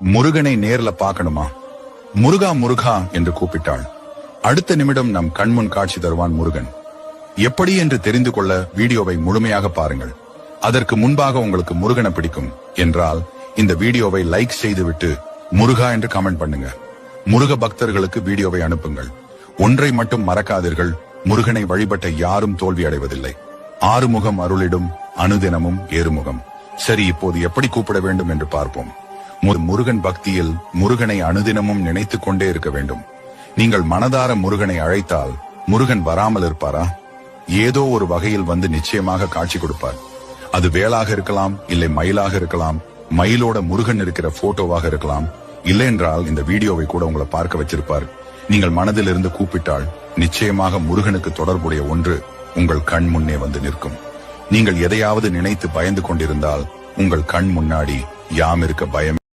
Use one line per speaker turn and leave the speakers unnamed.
முருகனை நேர்ல பார்க்கணுமா? முருகா முருகா என்று கூப்பிட்டாள். அடுத்த நிமிடம் நம் கண்முன் காட்சி தருவான் முருகன். எப்படி என்று தெரிந்து கொள்ள வீடியோவை முழுமையாக பாருங்கள். அதற்கு முன்பாக உங்களுக்கு முருகனை பிடிக்கும் என்றால் இந்த வீடியோவை லைக் செய்துவிட்டு முருகா என்று கமெண்ட் பண்ணுங்க. முருக பக்தர்களுக்கு வீடியோவை அனுப்புங்கள். ஒன்றை மட்டும் மறக்காதீர்கள், முருகனை வழிபட்ட யாரும் தோல்வி அடைவதில்லை. ஆறுமுகம் அருளிடும், அனுதினமும் ஏறுமுகம். சரி, இப்போது எப்படி கூப்பிட வேண்டும் என்று பார்ப்போம். முருகன் பக்தியில் முருகனை அனுதினமும் நினைத்துக் கொண்டே இருக்க வேண்டும். நீங்கள் மனதார முருகனை அழைத்தால் முருகன் வராமல் இருப்பாரா? ஏதோ ஒரு வகையில் வந்து நிச்சயமாக காட்சி கொடுப்பார். அது வேலாக இருக்கலாம், இல்லை மயிலாக இருக்கலாம், மயிலோட முருகன் இருக்கிற போட்டோவாக இருக்கலாம், இல்லை என்றால் இந்த வீடியோவை கூட உங்களை பார்க்க வச்சிருப்பார். நீங்கள் மனதில் இருந்து கூப்பிட்டால் நிச்சயமாக முருகனுக்கு தொடர்புடைய ஒன்று உங்கள் கண் முன்னே வந்து நிற்கும். நீங்கள் எதையாவது நினைத்து பயந்து கொண்டிருந்தால் உங்கள் கண் முன்னாடி யாம் இருக்க பயம்